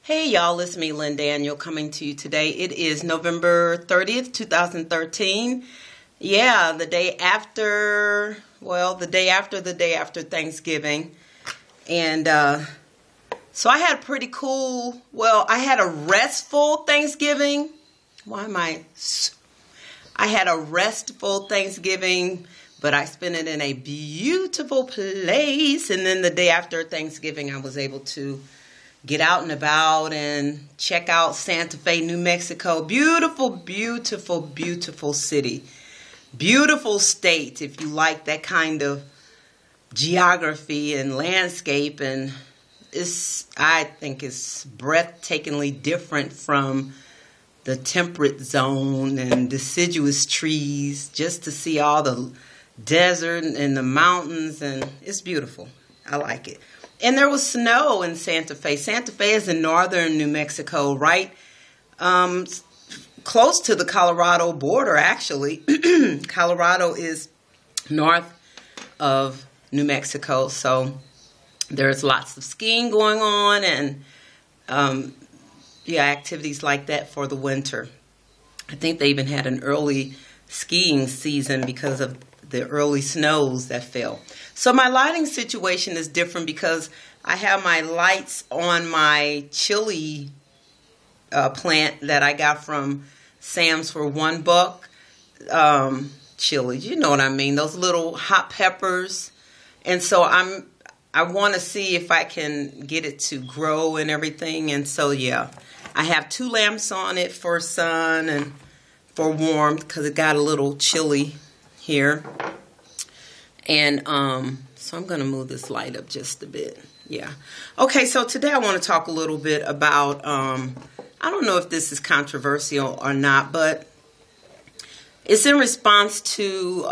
Hey y'all, it's me, Lynn Daniel, coming to you today. It is November 30th, 2013. Yeah, the day after Thanksgiving. And so I had a pretty cool, I had a restful Thanksgiving. I had a restful Thanksgiving, but I spent it in a beautiful place. And then the day after Thanksgiving, I was able to get out and about and check out Santa Fe, New Mexico. Beautiful, beautiful, beautiful city. Beautiful state if you like that kind of geography and landscape. And I think it's breathtakingly different from the temperate zone and deciduous trees, just to see all the desert and the mountains, and it's beautiful. I like it. And there was snow in Santa Fe. Santa Fe is in northern New Mexico, right close to the Colorado border, actually. Colorado is north of New Mexico, so there's lots of skiing going on and activities like that for the winter. I think they even had an early skiing season because of the early snows that fell. So my lighting situation is different because I have my lights on my chili plant that I got from Sam's for $1. Chilies, you know what I mean, those little hot peppers. And so I want to see if I can get it to grow and everything. And so yeah, I have 2 lamps on it for sun and for warmth because it got a little chilly here. And so I'm going to move this light up just a bit. Yeah. Okay, so today I want to talk a little bit about, I don't know if this is controversial or not, but it's in response to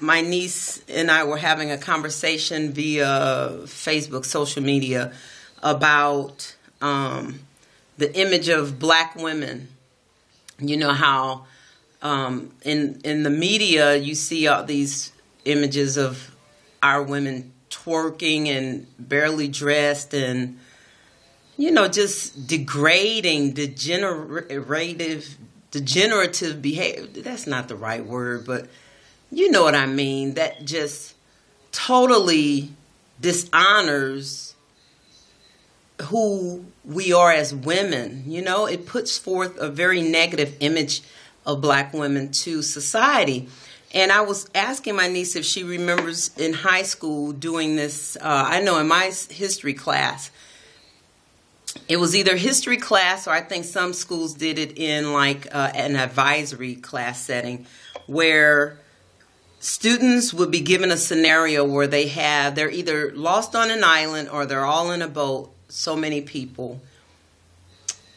my niece and I were having a conversation via Facebook, social media, about the image of black women. You know how in the media you see all these images of our women twerking and barely dressed and, you know, just degrading, degenerative behavior. That's not the right word, but you know what I mean. That just totally dishonors who we are as women. You know, it puts forth a very negative image of black women to society. And I was asking my niece if she remembers in high school doing this. I know in my history class, it was either history class or I think some schools did it in like an advisory class setting where students would be given a scenario where they're either lost on an island or they're all in a boat, so many people,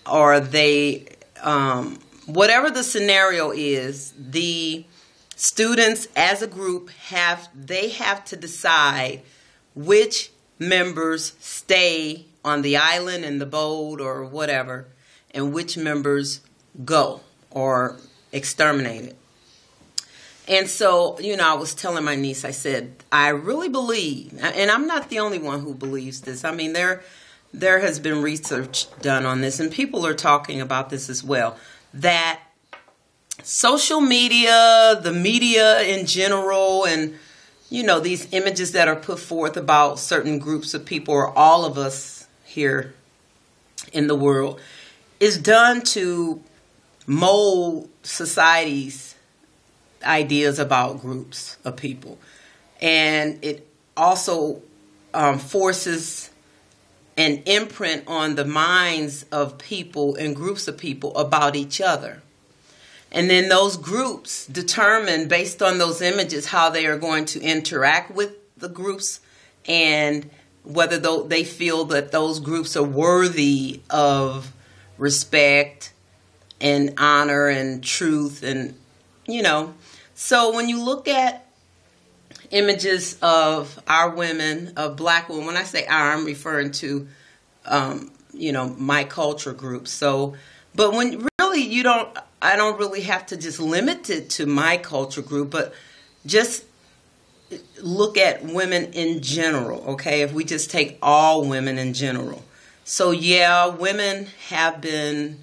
or they, whatever the scenario is, the students as a group have to decide which members stay on the island in the boat or whatever, and which members go or exterminated. And so, you know, I was telling my niece, I said, I really believe, and I'm not the only one who believes this. I mean, there has been research done on this, and people are talking about this as well, that social media, the media in general, and, you know, these images that are put forth about certain groups of people or all of us here in the world is done to mold society's ideas about groups of people. And it also forces an imprint on the minds of people and groups of people about each other. And then those groups determine, based on those images, how they are going to interact with the groups and whether they feel that those groups are worthy of respect and honor and truth. And, you know, so when you look at images of our women, of black women, when I say our, I'm referring to, you know, my culture group. So, but when really I don't really have to just limit it to my culture group, but just look at women in general, okay? If we just take all women in general, So yeah, women have been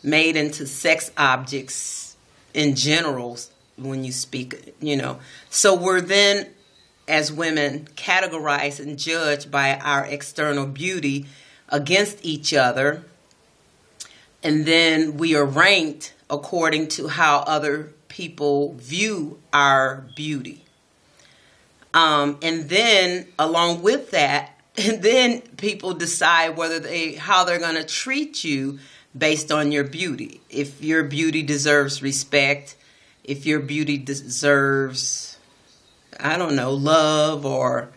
made into sex objects in general when you speak, So we're then, as women, categorized and judged by our external beauty against each other. And then we are ranked according to how other people view our beauty. And then along with that, and then people decide how they're going to treat you based on your beauty. If your beauty deserves respect, if your beauty deserves, I don't know, love or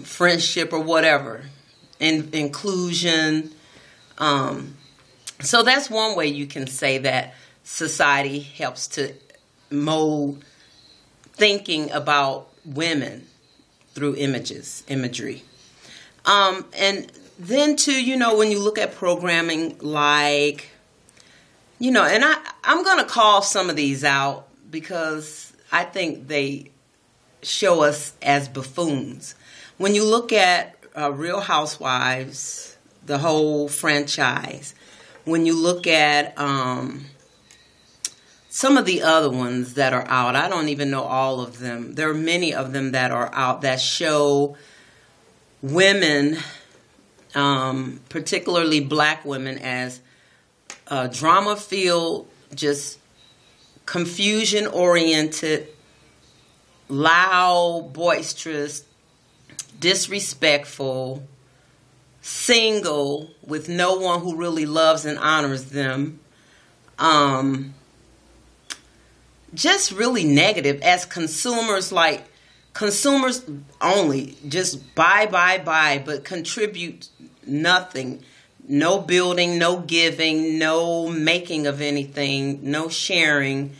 friendship or whatever, inclusion. So that's one way you can say that society helps to mold thinking about women through imagery. And then too, when you look at programming like, and I'm going to call some of these out because I think they show us as buffoons. When you look at Real Housewives, the whole franchise, when you look at some of the other ones that are out, I don't even know all of them. There are many of them that are out that show women, particularly black women, as drama-filled, just confusion-oriented, loud, boisterous, disrespectful, single, with no one who really loves and honors them. Just really negative as consumers, like consumers only, just buy, but contribute nothing. No building, no giving, no making of anything, no sharing,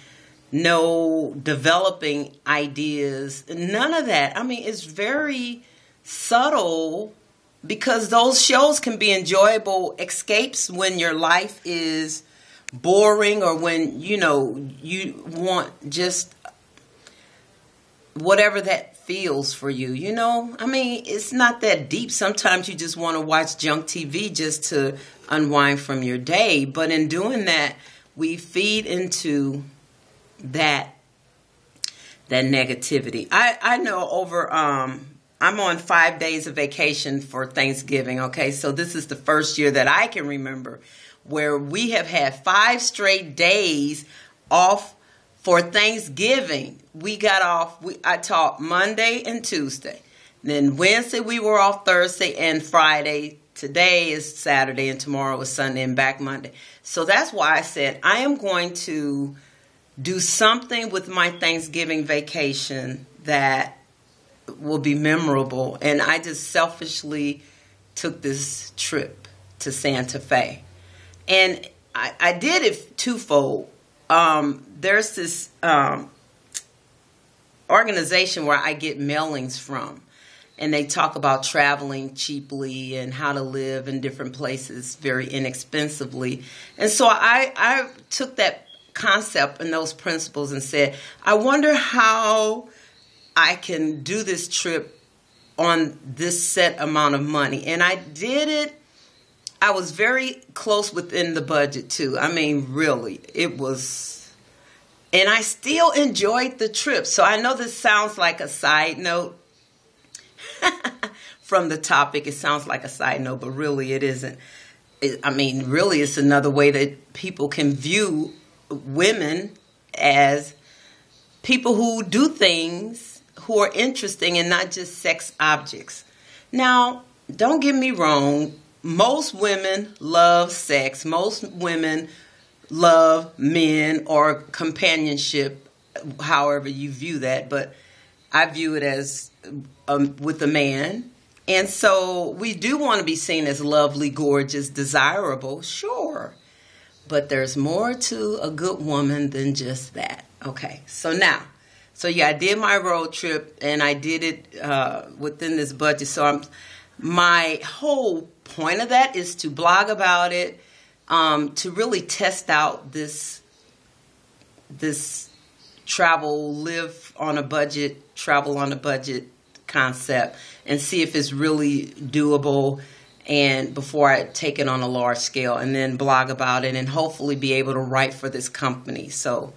no developing ideas, none of that. I mean, it's very subtle because those shows can be enjoyable escapes when your life is boring or when, you want just whatever that feels for you, I mean, it's not that deep. Sometimes you just want to watch junk TV just to unwind from your day. But in doing that, we feed into that negativity. I know I'm on 5 days of vacation for Thanksgiving, okay? So this is the first year that I can remember where we have had 5 straight days off for Thanksgiving. We got off, I taught Monday and Tuesday. Then Wednesday we were off, Thursday and Friday. Today is Saturday and tomorrow is Sunday and back Monday. So that's why I said I am going to do something with my Thanksgiving vacation that will be memorable. And I just selfishly took this trip to Santa Fe. And I did it twofold. There's this organization where I get mailings from. And they talk about traveling cheaply and how to live in different places very inexpensively. And so I took that concept and those principles and said, I wonder how I can do this trip on this set amount of money. And I did it. I was very close within the budget too. I mean, really, it was, and I still enjoyed the trip. So I know this sounds like a side note from the topic. It sounds like a side note, but really it isn't. I mean, really it's another way that people can view women as people who do things who are interesting and not just sex objects. Now, don't get me wrong. Most women love sex. Most women love men or companionship, however you view that. But I view it as with a man. And so we do want to be seen as lovely, gorgeous, desirable, sure. But there's more to a good woman than just that. Okay, so yeah, I did my road trip and I did it within this budget. So my whole point of that is to blog about it, to really test out this live on a budget, travel on a budget concept and see if it's really doable and before I take it on a large scale, and then blog about it and hopefully be able to write for this company. So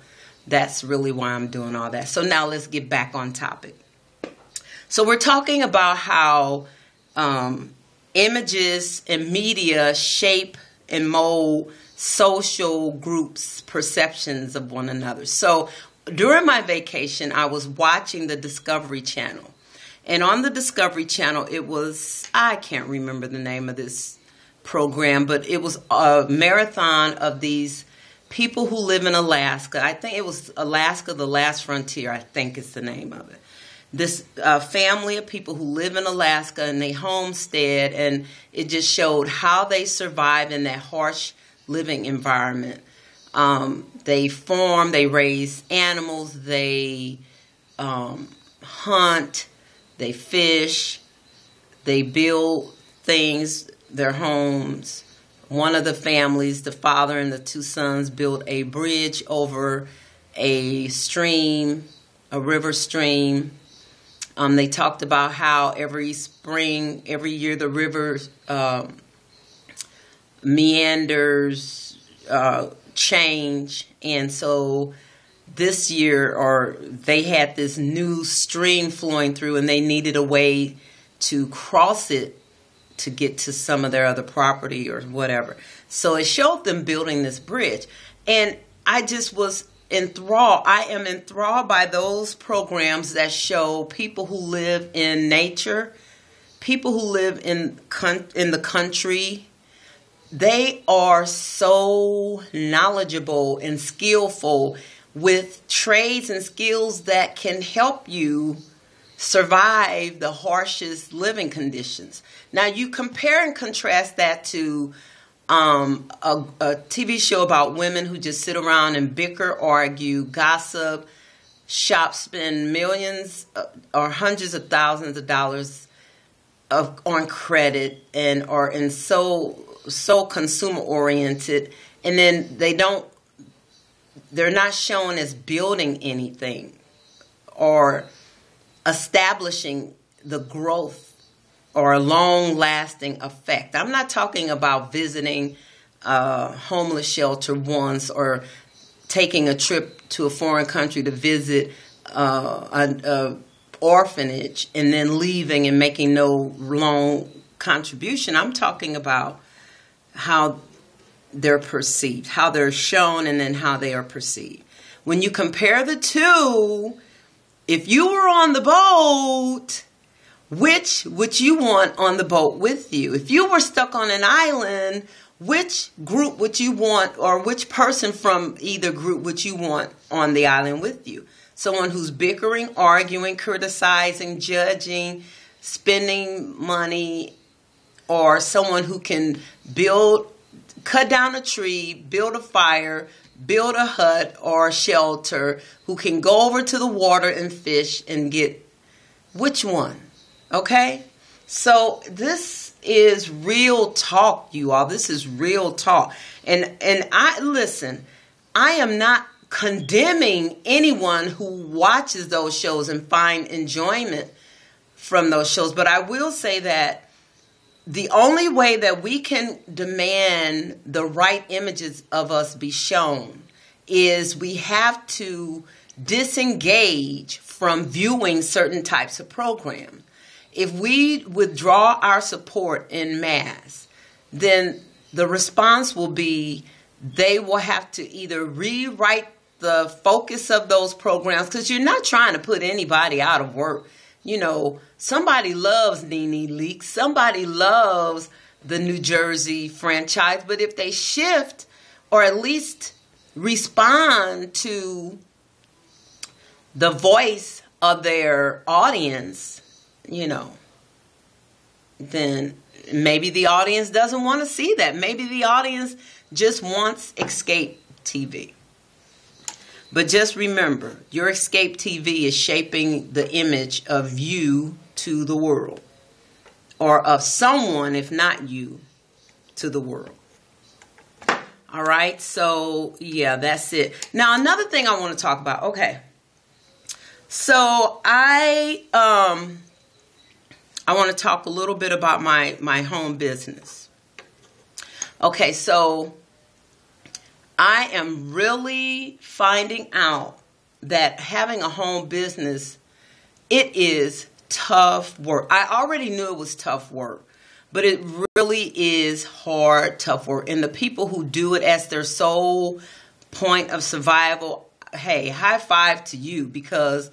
that's really why I'm doing all that. So now let's get back on topic. So we're talking about how images and media shape and mold social groups' perceptions of one another. So during my vacation, I was watching the Discovery Channel. And on the Discovery Channel, it was, I can't remember the name of this program, but it was a marathon of these people who live in Alaska. I think it was Alaska, the Last Frontier, I think is the name of it. This family of people who live in Alaska, and they homestead, and it just showed how they survive in that harsh living environment. They farm, they raise animals, they hunt, they fish, they build things, their homes. One of the families, the father and the two sons, built a bridge over a stream, a river stream. They talked about how every spring, every year, the river meanders, change. And so this year, or they had this new stream flowing through, and they needed a way to cross it to get to some of their other property or whatever. So it showed them building this bridge. And I just was enthralled. I am enthralled by those programs that show people who live in nature, people who live in the country. They are so knowledgeable and skillful with trades and skills that can help you survive the harshest living conditions. Now, you compare and contrast that to a TV show about women who just sit around and bicker, argue, gossip, shop, spend millions or hundreds of thousands of dollars on credit, and are in so consumer oriented, and then they're not shown as building anything or establishing the growth or a long-lasting effect. I'm not talking about visiting a homeless shelter once or taking a trip to a foreign country to visit an orphanage and then leaving and making no long contribution. I'm talking about how they're perceived, how they're shown, and then how they are perceived. When you compare the two, if you were on the boat, which would you want on the boat with you? If you were stuck on an island, which group would you want, or which person from either group would you want on the island with you? Someone who's bickering, arguing, criticizing, judging, spending money, or someone who can cut down a tree, build a fire, build a hut or a shelter, who can go over to the water and fish and get, which one? Okay? So this is real talk, you all. This is real talk. And listen, I am not condemning anyone who watches those shows and find enjoyment from those shows, but I will say that the only way that we can demand the right images of us be shown is we have to disengage from viewing certain types of programs. If we withdraw our support in mass, then the response will be they will have to either rewrite the focus of those programs, because you're not trying to put anybody out of work. You know, somebody loves Nene Leakes. Somebody loves the New Jersey franchise. But if they shift or at least respond to the voice of their audience, you know, then maybe the audience doesn't want to see that. Maybe the audience just wants escape TV. But just remember, your escape TV is shaping the image of you to the world, or of someone, if not you, to the world. All right, so yeah, that's it. Now, another thing I want to talk about. Okay, so I I want to talk a little bit about my home business. Okay, so I am really finding out that having a home business, it is tough work. I already knew it was tough work, but it really is hard, tough work. And the people who do it as their sole point of survival, hey, high five to you, because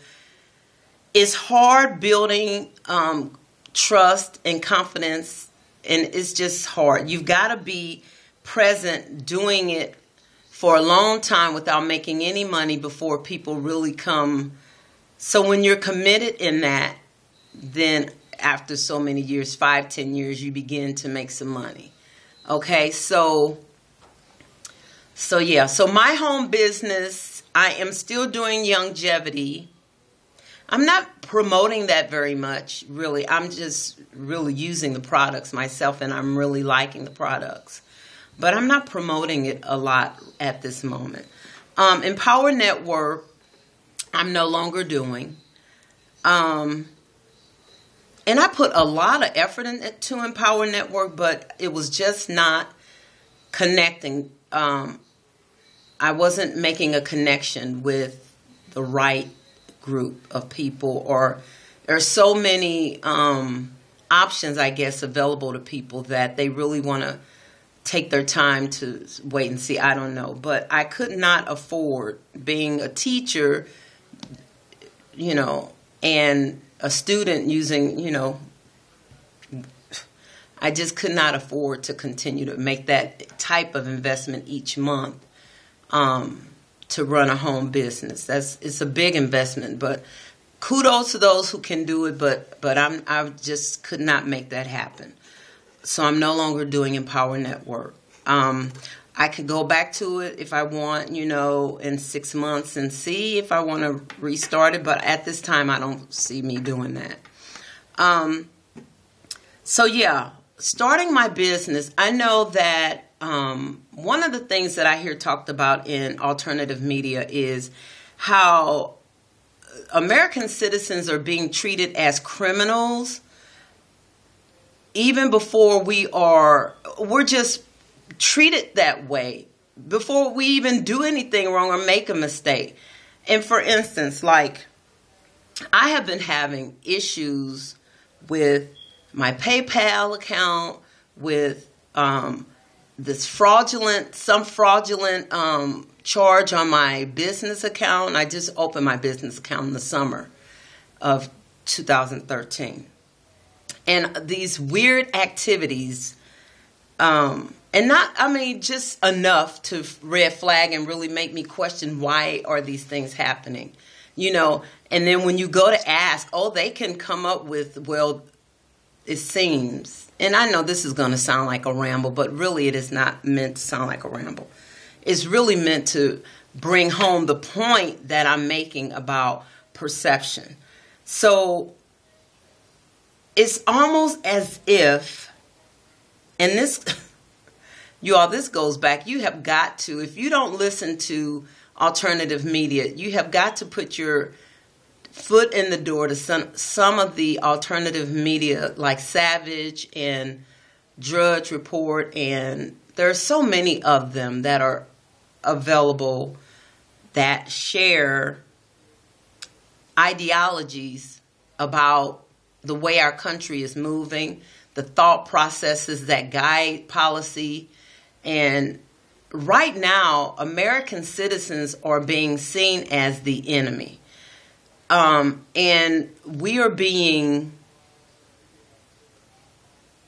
it's hard building trust and confidence, and it's just hard. You've got to be present doing it for a long time without making any money before people really come. So when you're committed in that, then after so many years, 5, 10 years, you begin to make some money. Okay, so yeah, so my home business, I am still doing longevity. I'm not promoting that very much, really. I'm just really using the products myself, and I'm really liking the products. But I'm not promoting it a lot at this moment. Empower Network, I'm no longer doing. And I put a lot of effort into Empower Network, but it was just not connecting. I wasn't making a connection with the right group of people, or there are so many options, I guess, available to people that they really want to take their time to wait and see. I don't know. But I could not afford being a teacher, you know, and a student using, you know, I just could not afford to continue to make that type of investment each month to run a home business. It's a big investment, but kudos to those who can do it, but I just could not make that happen. So I'm no longer doing Empower Network. I could go back to it if I want, you know, in 6 months and see if I want to restart it, but at this time I don't see me doing that. So yeah, starting my business, I know that one of the things that I hear talked about in alternative media is how American citizens are being treated as criminals even before we're just treated that way before we even do anything wrong or make a mistake. And for instance, like, I have been having issues with my PayPal account, with this fraudulent charge on my business account. I just opened my business account in the summer of 2013. And these weird activities, and not, I mean, just enough to red flag and really make me question, why are these things happening? You know, and then when you go to ask, oh, they can come up with, well, it seems, and I know this is going to sound like a ramble, but really it is not meant to sound like a ramble. It's really meant to bring home the point that I'm making about perception. So it's almost as if, and this, you all, this goes back, you have got to, if you don't listen to alternative media, you have got to put your foot in the door to some of the alternative media like Savage and Drudge Report, and there are so many of them that are available that share ideologies about the way our country is moving, the thought processes that guide policy. And right now, American citizens are being seen as the enemy. And we are being,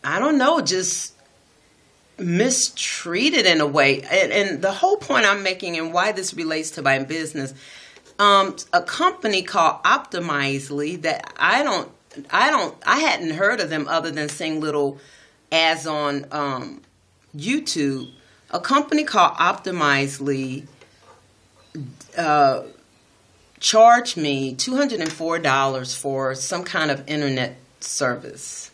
I don't know, just mistreated in a way. And the whole point I'm making and why this relates to my business, a company called Optimizely that I hadn't heard of them other than seeing little ads on YouTube. A company called Optimizely charged me $204 for some kind of internet service.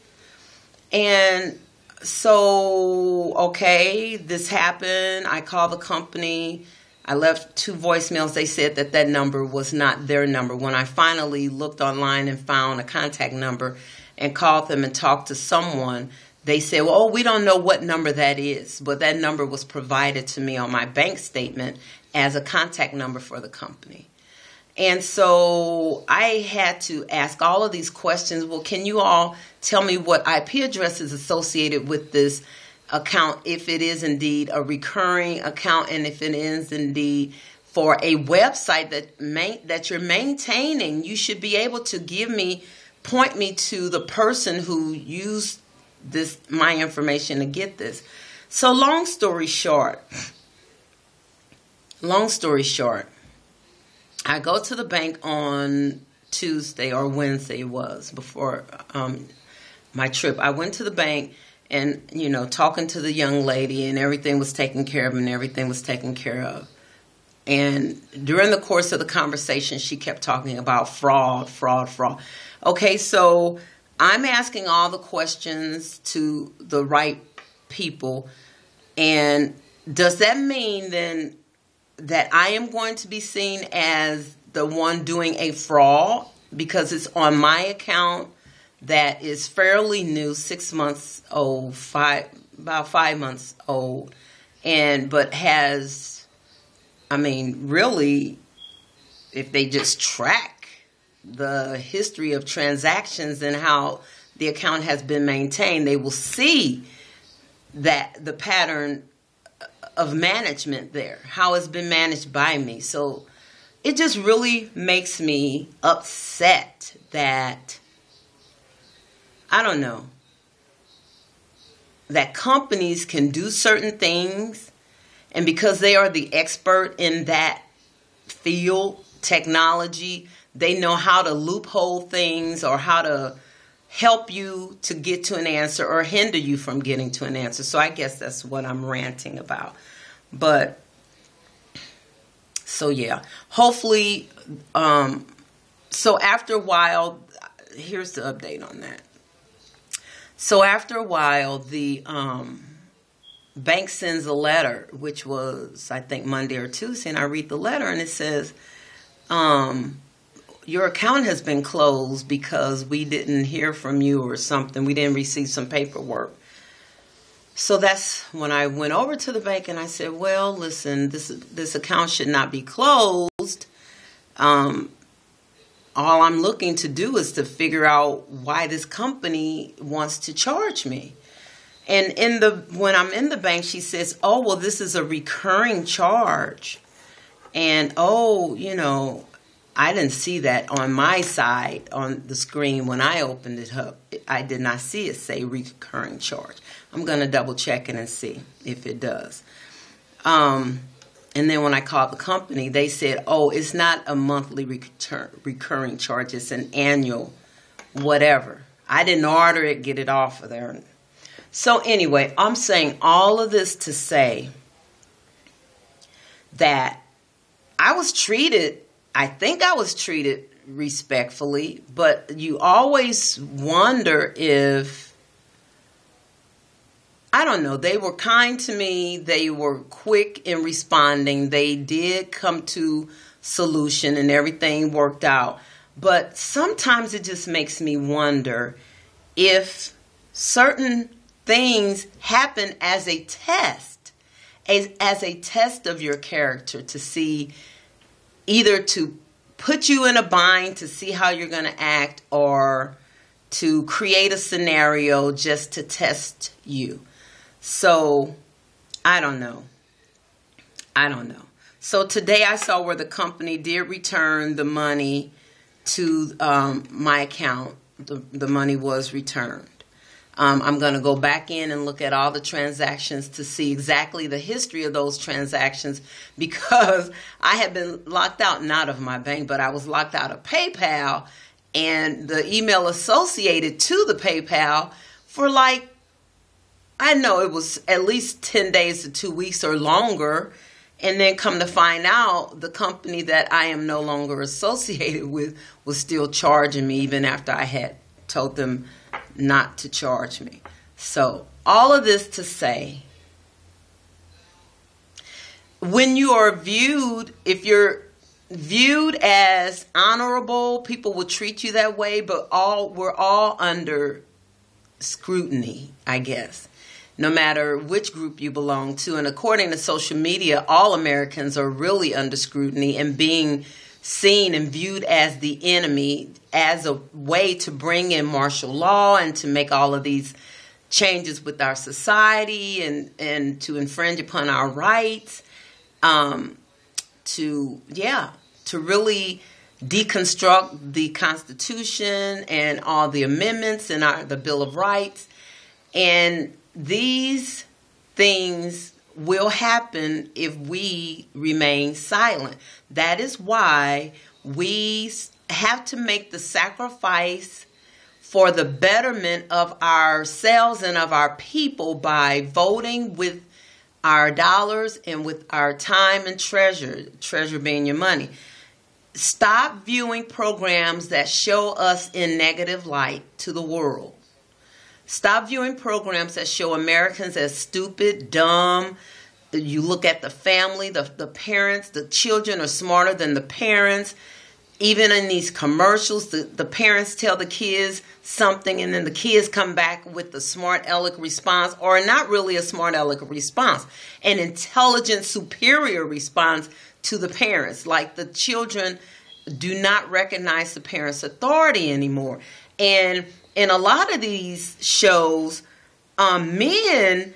And so, okay, this happened. I called the company. I left 2 voicemails. They said that number was not their number. When I finally looked online and found a contact number, and called them and talked to someone, they said, well, oh, we don't know what number that is, but that number was provided to me on my bank statement as a contact number for the company. And so I had to ask all of these questions. Well, can you all tell me what IP address is associated with this account, if it is indeed a recurring account, and if it is indeed for a website that you're maintaining, you should be able to point me to the person who used my information to get this. So long story short, I go to the bank on Tuesday or Wednesday, it was before my trip. I went to the bank and, talking to the young lady, and everything was taken care of, And during the course of the conversation, she kept talking about fraud. Okay, so I'm asking all the questions to the right people. And does that mean then that I am going to be seen as the one doing a fraud because it's on my account that is fairly new, 6 months old, about 5 months old, but has, really, if they just track the history of transactions and how the account has been maintained, they will see that the pattern of management there, how it's been managed by me. So it just really makes me upset that, that companies can do certain things, and because they are the expert in that field, technology, they know how to loophole things or how to help you to get to an answer or hinder you from getting to an answer. So I guess that's what I'm ranting about. But, so yeah, hopefully, so after a while, here's the update on that. So after a while, the bank sends a letter, which was, I think, Monday or Tuesday, and I read the letter, and it says, your account has been closed because we didn't hear from you or something. We didn't receive some paperwork. So that's when I went over to the bank and I said, well, listen, this account should not be closed. All I'm looking to do is to figure out why this company wants to charge me. And when I'm in the bank, she says, oh, well, this is a recurring charge. And, I didn't see that on my side on the screen when I opened it up. I did not see it say recurring charge. I'm going to double check it and see if it does. And then when I called the company, they said, oh, it's not a monthly recurring charge. It's an annual whatever. I didn't order it, get it off of there. So anyway, I'm saying all of this to say that I think I was treated respectfully, but you always wonder if, they were kind to me. They were quick in responding. They did come to solution and everything worked out. But sometimes it just makes me wonder if certain things happen as a test, as a test of your character to see, either to put you in a bind to see how you're going to act or to create a scenario just to test you. So, I don't know. So today I saw where the company did return the money to my account. The money was returned. I'm going to go back in and look at all the transactions to see exactly the history of those transactions, because I had been locked out, not of my bank, but I was locked out of PayPal, and the email associated to the PayPal for it was at least 10 days to 2 weeks or longer. And then come to find out, the company that I am no longer associated with was still charging me even after I had told them not to charge me. So all of this to say, when you are viewed, if you're viewed as honorable. People will treat you that way, but we're all under scrutiny, I guess, no matter which group you belong to. And according to social media, all Americans are really under scrutiny and being seen and viewed as the enemy, as a way to bring in martial law and to make all of these changes with our society and to infringe upon our rights, to really deconstruct the Constitution and all the amendments and the Bill of Rights. And these things will happen if we remain silent. That is why we have to make the sacrifice for the betterment of ourselves and of our people by voting with our dollars and with our time and treasure being your money. Stop viewing programs that show us in negative light to the world. Stop viewing programs that show Americans as stupid, dumb. You look at the family, the parents, the children are smarter than the parents. Even in these commercials, the parents tell the kids something and then the kids come back with a smart aleck response, or not really a smart aleck response, an intelligent, superior response to the parents. Like the children do not recognize the parents' authority anymore. And in a lot of these shows, men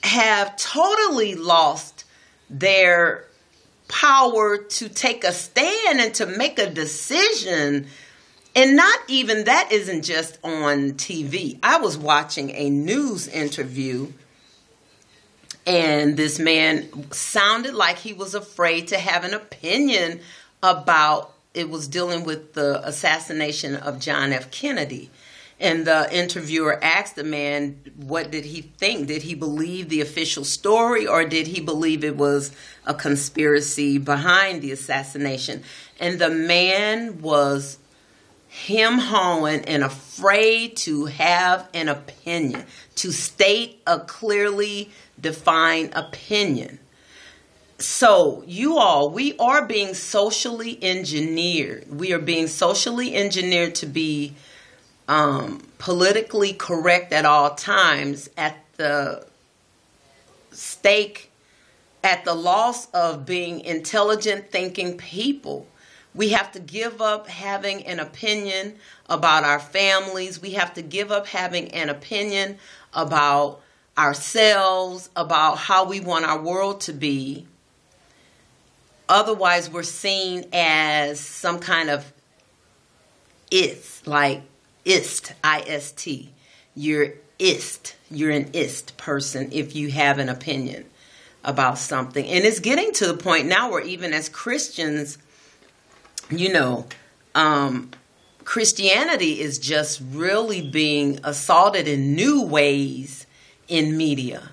have totally lost their power to take a stand and to make a decision. And not even that isn't just on TV. I was watching a news interview and this man sounded like he was afraid to have an opinion about, it was dealing with the assassination of John F. Kennedy. And the interviewer asked the man, what did he think? Did he believe the official story, or did he believe it was a conspiracy behind the assassination? And the man was hem-hawing and afraid to have an opinion, to state a clearly defined opinion. So you all, we are being socially engineered. We are being socially engineered to be politically correct at all times, at the stake, at the loss of being intelligent thinking people. We have to give up having an opinion about our families. We have to give up having an opinion about ourselves, about how we want our world to be. Otherwise, we're seen as some kind of ist, I-S-T. You're an ist person if you have an opinion about something. And it's getting to the point now where even as Christians, Christianity is just really being assaulted in new ways in media.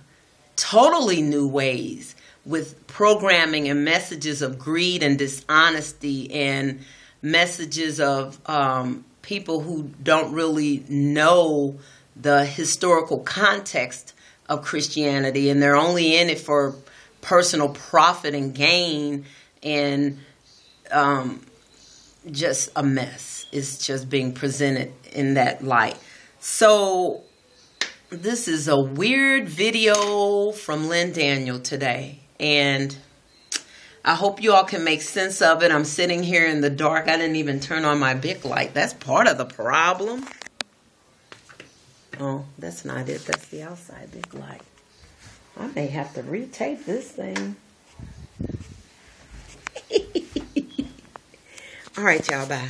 Totally new ways, with programming and messages of greed and dishonesty and messages of people who don't really know the historical context of Christianity, and they're only in it for personal profit and gain, and just a mess. It's just being presented in that light. So this is a weird video from Lynn Daniel today, and I hope you all can make sense of it. I'm sitting here in the dark. I didn't even turn on my Bic light. That's part of the problem. Oh, that's not it. That's the outside Bic light. I may have to retape this thing. All right, y'all. Bye.